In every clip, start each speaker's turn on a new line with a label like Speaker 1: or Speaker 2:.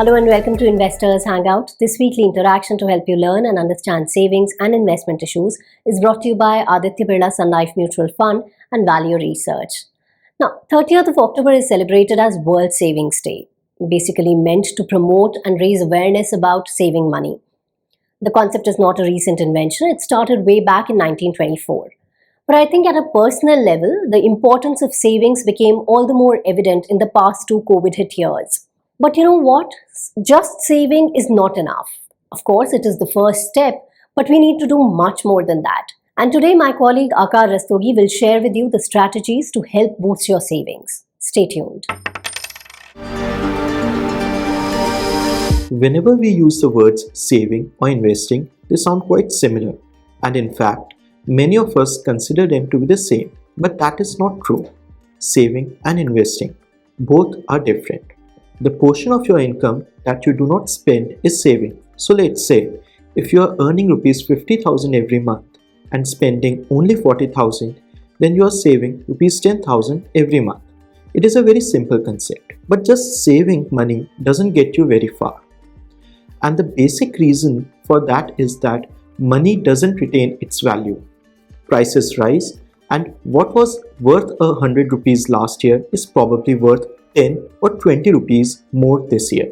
Speaker 1: Hello and welcome to Investors Hangout. This weekly interaction to help you learn and understand savings and investment issues is brought to you by Aditya Birla Sun Life Mutual Fund and Value Research. Now, 30th of October is celebrated as World Savings Day, basically meant to promote and raise awareness about saving money. The concept is not a recent invention. It started way back in 1924. But I think at a personal level, the importance of savings became all the more evident in the past two COVID-hit years. But you know what? Just saving is not enough. Of course, it is the first step, but we need to do much more than that. And today, my colleague Akar Rastogi will share with you the strategies to help boost your savings. Stay tuned.
Speaker 2: Whenever we use the words saving or investing, they sound quite similar. And in fact, many of us consider them to be the same. But that is not true. Saving and investing, both are different. The portion of your income that you do not spend is saving. So let's say, if you are earning rupees 50,000 every month and spending only 40,000, then you are saving rupees 10,000 every month. It is a very simple concept. But just saving money doesn't get you very far. And the basic reason for that is that money doesn't retain its value. Prices rise, and what was worth 100 rupees last year is probably worth 10 or 20 rupees more this year.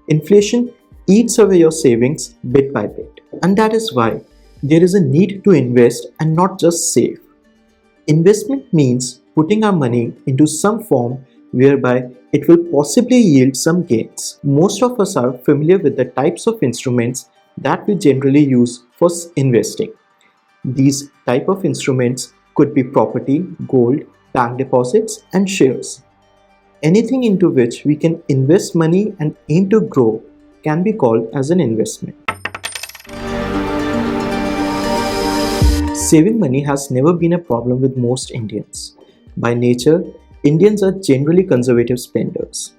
Speaker 2: Inflation eats away your savings bit by bit, and that is why there is a need to invest and not just save. Investment means putting our money into some form whereby it will possibly yield some gains. Most of us are familiar with the types of instruments that we generally use for investing. These type of instruments could be property, gold, bank deposits, and shares. Anything into which we can invest money and aim to grow can be called as an investment. Saving money has never been a problem with most Indians. By nature, Indians are generally conservative spenders.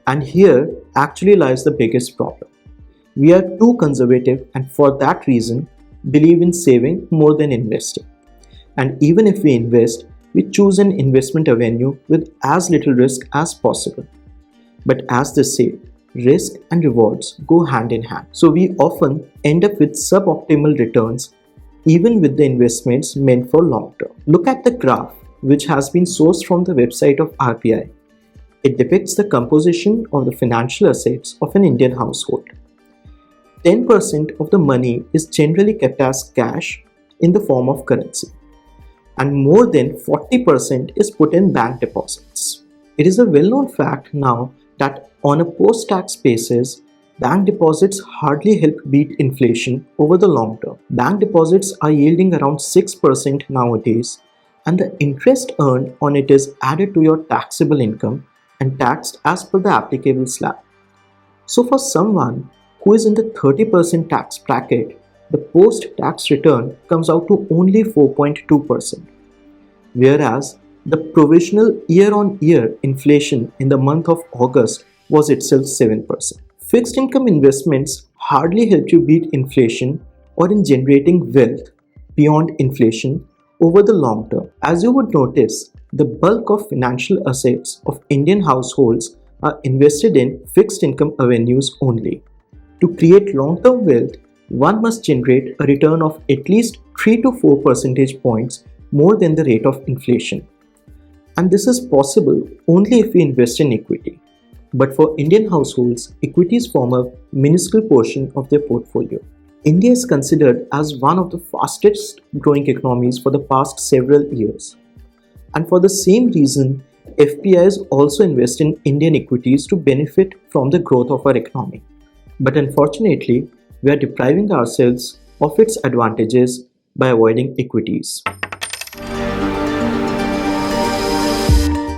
Speaker 2: And here actually lies the biggest problem. We are too conservative, and for that reason, believe in saving more than investing. And even if we invest, we choose an investment avenue with as little risk as possible. But as they say, risk and rewards go hand in hand. So we often end up with suboptimal returns even with the investments meant for long term. Look at the graph, which has been sourced from the website of RBI. It depicts the composition of the financial assets of an Indian household. 10% of the money is generally kept as cash in the form of currency, and more than 40% is put in bank deposits. It is a well-known fact now that on a post-tax basis, bank deposits hardly help beat inflation over the long term. Bank deposits are yielding around 6% nowadays, and the interest earned on it is added to your taxable income and taxed as per the applicable slab. So for someone who is in the 30% tax bracket, the post-tax return comes out to only 4.2%, whereas the provisional year-on-year inflation in the month of August was itself 7%. Fixed income investments hardly help you beat inflation or in generating wealth beyond inflation over the long term. As you would notice, the bulk of financial assets of Indian households are invested in fixed income avenues only. To create long-term wealth, one must generate a return of at least 3 to 4 percentage points more than the rate of inflation. And this is possible only if we invest in equity. But for Indian households, equities form a minuscule portion of their portfolio. India is considered as one of the fastest growing economies for the past several years. And for the same reason, FPIs also invest in Indian equities to benefit from the growth of our economy. But unfortunately, we are depriving ourselves of its advantages by avoiding equities.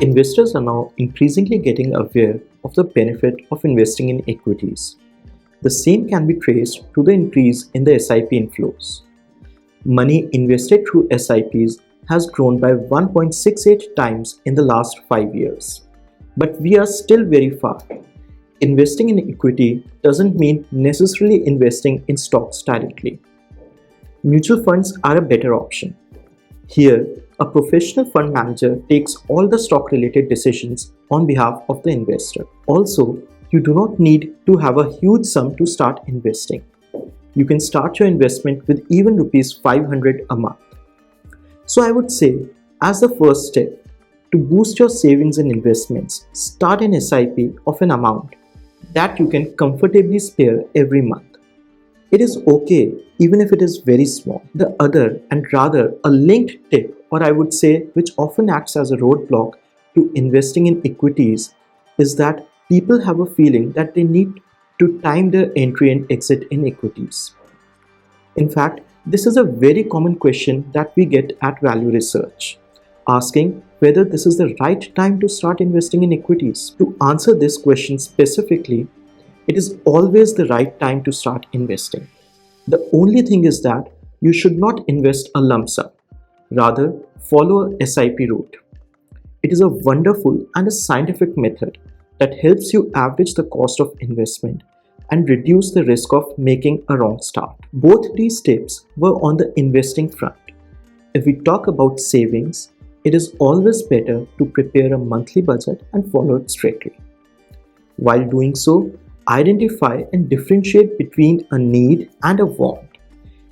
Speaker 2: Investors are now increasingly getting aware of the benefit of investing in equities. The same can be traced to the increase in the SIP inflows. Money invested through SIPs has grown by 1.68 times in the last 5 years. But we are still very far. Investing in equity doesn't mean necessarily investing in stocks directly. Mutual funds are a better option. Here, a professional fund manager takes all the stock-related decisions on behalf of the investor. Also, You do not need to have a huge sum to start investing. You can start your investment with even rupees 500 a month. So I would say, as the first step, to boost your savings and investments, start an SIP of an amount that you can comfortably spare every month. It is okay even if it is very small. The other and rather a linked tip, or I would say which often acts as a roadblock to investing in equities, is that people have a feeling that they need to time their entry and exit in equities. In fact, this is a very common question that we get at Value Research, asking whether this is the right time to start investing in equities. To answer this question specifically, it is always the right time to start investing. The only thing is that you should not invest a lump sum. Rather, follow a SIP route. It is a wonderful and a scientific method that helps you average the cost of investment and reduce the risk of making a wrong start. Both these tips were on the investing front. If we talk about savings, it is always better to prepare a monthly budget and follow it strictly. While doing so, identify and differentiate between a need and a want.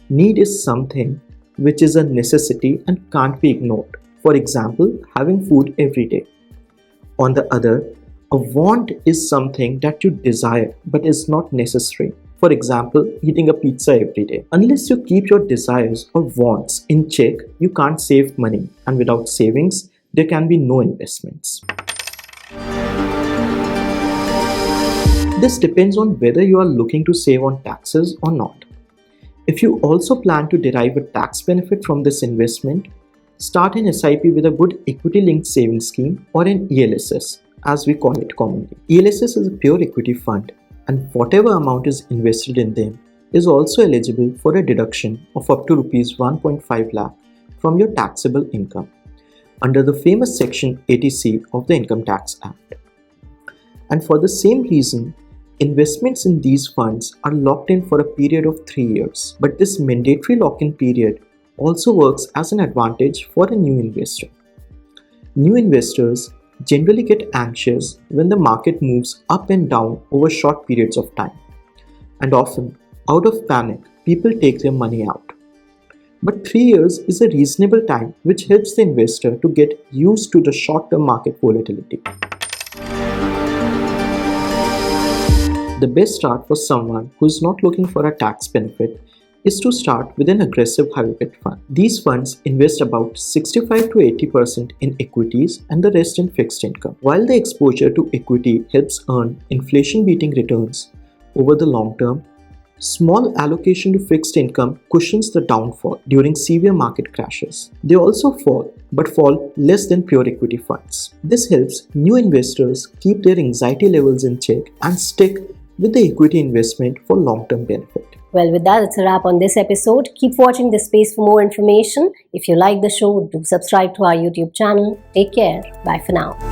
Speaker 2: Need is something which is a necessity and can't be ignored. For example, having food every day. On the other, a want is something that you desire but is not necessary. For example, eating a pizza every day. Unless you keep your desires or wants in check, you can't save money, and without savings, there can be no investments. This depends on whether you are looking to save on taxes or not. If you also plan to derive a tax benefit from this investment, start an SIP with a good equity-linked savings scheme or an ELSS, as we call it commonly. ELSS is a pure equity fund, and whatever amount is invested in them is also eligible for a deduction of up to Rs 1.5 lakh from your taxable income under the famous Section 80C of the Income Tax Act. And for the same reason, investments in these funds are locked in for a period of 3 years. But this mandatory lock-in period also works as an advantage for a new investor. New investors generally get anxious when the market moves up and down over short periods of time. And often, out of panic, people take their money out. But 3 years is a reasonable time which helps the investor to get used to the short-term market volatility. The best start for someone who is not looking for a tax benefit is to start with an aggressive hybrid fund. These funds invest about 65 to 80% in equities and the rest in fixed income. While the exposure to equity helps earn inflation-beating returns over the long term, small allocation to fixed income cushions the downfall during severe market crashes. They also fall, but fall less than pure equity funds. This helps new investors keep their anxiety levels in check and stick with the equity investment for long-term benefit.
Speaker 1: Well, with that, it's a wrap on this episode. Keep watching this space for more information. If you like the show, do subscribe to our YouTube channel. Take care. Bye for now.